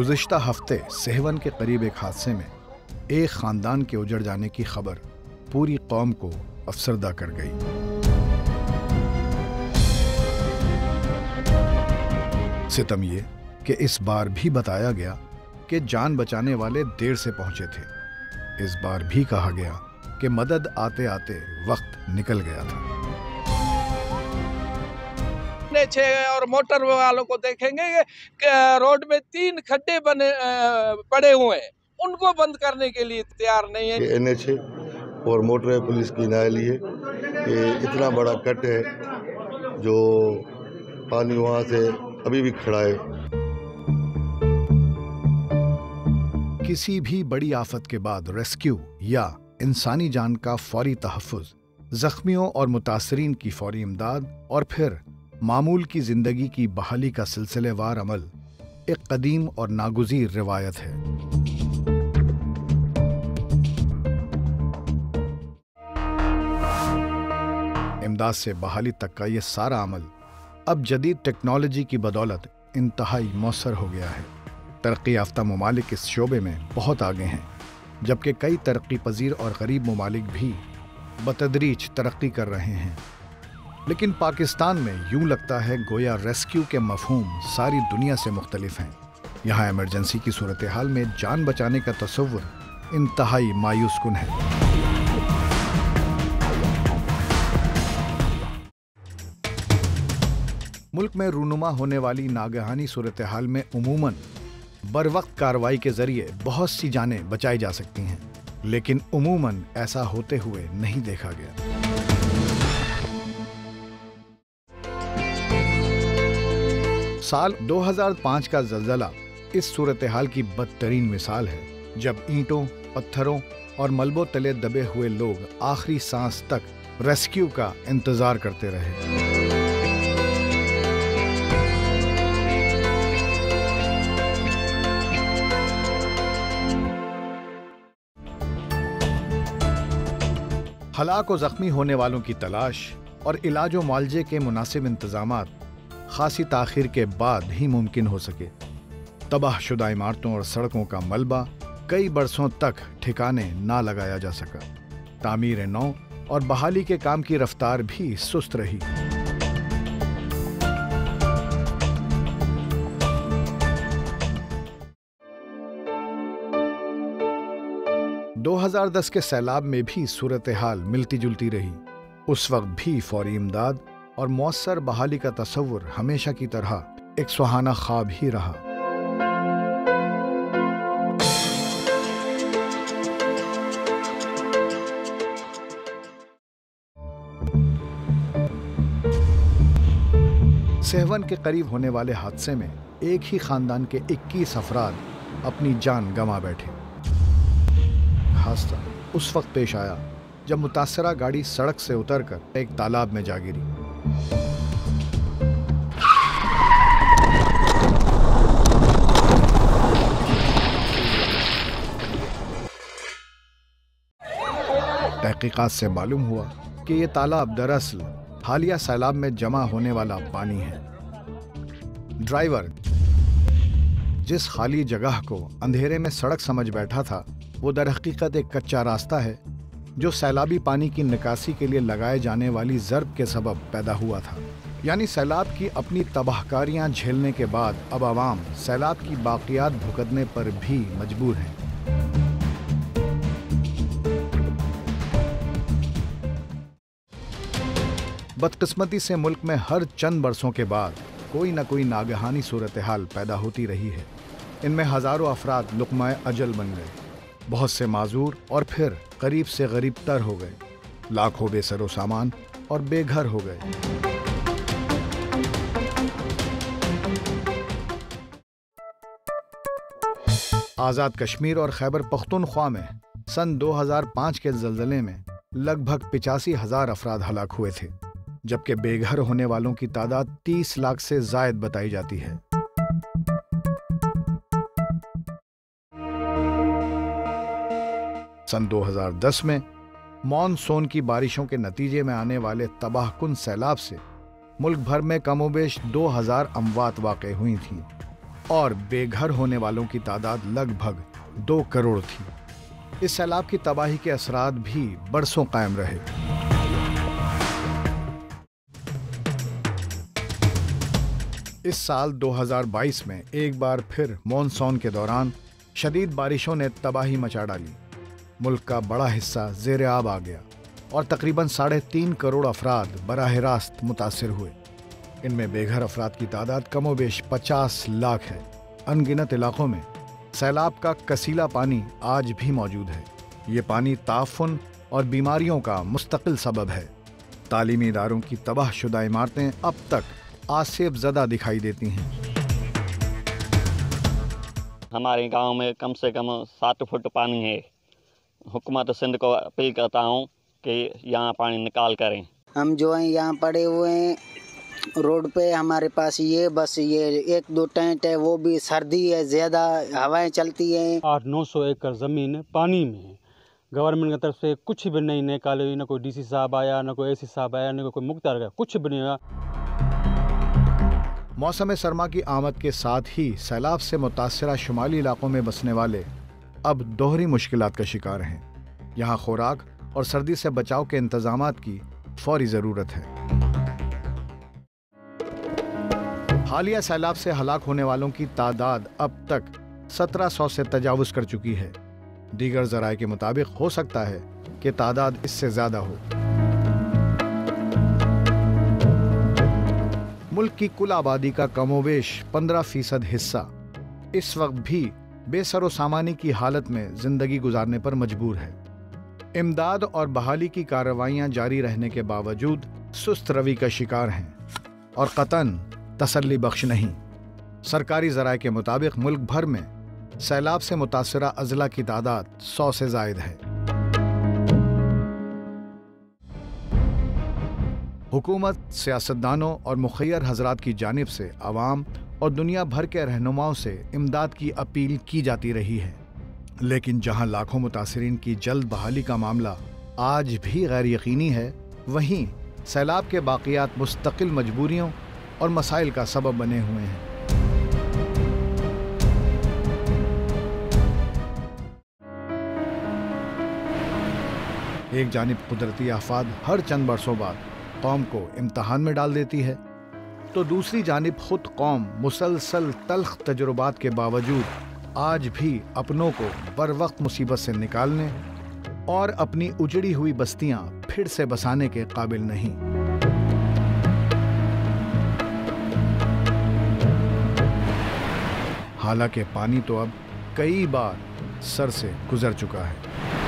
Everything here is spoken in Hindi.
गुज़िश्ता हफ्ते सेहवन के करीब एक हादसे में एक ख़ानदान के उजड़ जाने की खबर पूरी कौम को अफसरदा कर गई। सितम ये कि इस बार भी बताया गया कि जान बचाने वाले देर से पहुंचे थे। इस बार भी कहा गया कि मदद आते आते वक्त निकल गया था। और मोटर वालों को देखेंगे कि रोड में 3 खड्डे बने पड़े हुए हैं, उनको बंद करने के लिए तैयार नहीं है। NH और मोटर पुलिस की नायली है कि इतना बड़ा कट है जो पानी वहां से अभी भी खड़ा है। किसी भी बड़ी आफत के बाद रेस्क्यू या इंसानी जान का फौरी तहफ़्फ़ुज़, जख्मियों और मुतासरीन की फौरी इमदाद और फिर मामूल की जिंदगी की बहाली का सिलसिलेवार अमल एक कदीम और नागुज़ीर रिवायत है। इमदाद से बहाली तक का ये सारा अमल अब जदीद टेक्नोलॉजी की बदौलत इंतहाई मौसर हो गया है। तरक्की याफ्ता ममालिक इस शोबे में बहुत आगे हैं, जबकि कई तरक्की पजीर और गरीब ममालिक भी बतदरीज तरक्की कर रहे हैं। लेकिन पाकिस्तान में यूं लगता है गोया रेस्क्यू के मफहूम सारी दुनिया से मुख्तलिफ हैं। यहाँ इमरजेंसी की सूरत हाल में जान बचाने का तसव्वुर इंतहाई मायूस कुन है। मुल्क में रूनुमा होने वाली नागहानी सूरत हाल में उमूमन बरवक्त कार्रवाई के जरिए बहुत सी जानें बचाई जा सकती हैं, लेकिन उमूमन ऐसा होते हुए नहीं देखा गया। साल 2005 का ज़लज़ला इस सूरत हाल की बदतरीन मिसाल है, जब ईंटों, पत्थरों और मलबों तले दबे हुए लोग आखिरी सांस तक रेस्क्यू का इंतजार करते रहे। हलाक और जख्मी होने वालों की तलाश और इलाज व मुआलजे के मुनासिब इंतजामात खासी ताखीर के बाद ही मुमकिन हो सके। तबाहशुदा इमारतों और सड़कों का मलबा कई बरसों तक ठिकाने ना लगाया जा सका। तामीर नौ और बहाली के काम की रफ्तार भी सुस्त रही। 2010 के सैलाब में भी सूरत हाल मिलती जुलती रही। उस वक्त भी फौरी इमदाद और मौसर बहाली का तसव्वुर हमेशा की तरह एक सुहाना ख्वाब ही रहा। सेहवन के करीब होने वाले हादसे में एक ही खानदान के 21 अफराद अपनी जान गंवा बैठे। हादसा उस वक्त पेश आया जब मुतासरा गाड़ी सड़क से उतरकर एक तालाब में जा गिरी। तहकीकात से मालूम हुआ कि यह तालाब दरअसल हालिया सैलाब में जमा होने वाला पानी है। ड्राइवर जिस खाली जगह को अंधेरे में सड़क समझ बैठा था, वो दरहकीकत एक कच्चा रास्ता है जो सैलाबी पानी की निकासी के लिए लगाए जाने वाली ज़र्ब के सबब पैदा हुआ था। यानी सैलाब की अपनी तबाहकारियां झेलने के बाद अब आवाम सैलाब की बाक़ियात भुगतने पर भी मजबूर हैं। बदकिस्मती से मुल्क में हर चंद बरसों के बाद कोई न कोई नागहानी सूरत हाल पैदा होती रही है। इनमें हज़ारों अफराद लुक़्मा अजल बन गए, बहुत से माजूर और फिर करीब से गरीब तर हो गए, लाखों बेसरो सामान और बेघर हो गए। आज़ाद कश्मीर और खैबर पख्तूनख्वा में सन 2005 के ज़लज़ले में लगभग 85,000 अफराद हलाक हुए थे, जबकि बेघर होने वालों की तादाद 30 लाख से ज़ायद बताई जाती है। सन 2010 में मॉनसून की बारिशों के नतीजे में आने वाले तबाहकुन सैलाब से मुल्क भर में कमोबेश 2000 अमवात वाक़ई हुई थीं। और बेघर होने वालों की तादाद लगभग 2 करोड़ थी। इस सैलाब की तबाही के असरात भी बरसों कायम रहे। इस साल 2022 में एक बार फिर मॉनसून के दौरान शदीद बारिशों ने तबाही मचा डाली। मुल्क का बड़ा हिस्सा ज़ेरे आब आ गया और तकरीबन 3.5 करोड़ अफराद बराह रास्त मुतासिर हुए। इनमें बेघर अफराद की तादाद कमोबेश 50 लाख है। अनगिनत इलाकों में सैलाब का कसीला पानी आज भी मौजूद है। ये पानी ताफुन और बीमारियों का मुस्तकिल सबब है। तालीमी इदारों की तबाहशुदा इमारतें अब तक आसेब ज़दा दिखाई देती हैं। हमारे गांव में कम से कम 7 फुट पानी है। हुकूमत सिंध को अपील करता हूं कि यहाँ पानी निकाल करें। हम जो हैं यहाँ पड़े हुए हैं रोड पे, हमारे पास ये बस ये 1-2 टेंट है, वो भी सर्दी है, ज़्यादा हवाएं चलती हैं। 800-900 एकड़ ज़मीन पानी में है। गवर्नमेंट की तरफ से कुछ भी नहीं निकाले, न कोई डीसी साहब आया, न कोई एसी साहब आया, न कोई मुख्तार आया, कुछ भी नहीं आया। मौसम सरमा की आमद के साथ ही सैलाब से मुतासरा शुमाली इलाकों में बसने वाले अब दोहरी मुश्किलात का शिकार हैं। यहाँ खुराक और सर्दी से बचाव के इंतजामात की फौरी ज़रूरत है। हालिया सैलाब से हलाक होने वालों की तादाद अब तक 1700 से तजावुज़ कर चुकी है। दीगर ज़राए के मुताबिक हो सकता है कि तादाद इससे ज़्यादा हो। मुल्क की कुल आबादी का कमोबेश 15% हिस्सा इस वक्त भी बेसरो सामानी की हालत में जिंदगी गुजारने पर मजबूर है। इमदाद और बहाली की कार्रवाइयां जारी रहने के बावजूद सुस्त रवि का शिकार हैं और कतन तसल्ली बख्श नहीं। सरकारी ज़राए के मुताबिक मुल्क भर में सैलाब से मुतासरा अजला की तादाद 100 से ज़ायद है। हुकूमत, सियासतदानों और मुखय्यर हजरात की जानिब से अवाम और दुनिया भर के रहनुमाओं से इमदाद की अपील की जाती रही है, लेकिन जहां लाखों मुतासरीन की जल्द बहाली का मामला आज भी गैर यकीनी है, वहीं सैलाब के बाक़ियात मुस्तकिल मजबूरियों और मसाइल का सबब बने हुए हैं। एक जानिब कुदरती आफात हर चंद बरसों बाद कौम को इम्तहान में डाल देती है, तो दूसरी जानिब खुद कौम मुसलसल तल्ख तजुर्बात के बावजूद आज भी अपनों को बर वक्त मुसीबत से निकालने और अपनी उजड़ी हुई बस्तियां फिर से बसाने के काबिल नहीं। हालांकि पानी तो अब कई बार सर से गुजर चुका है।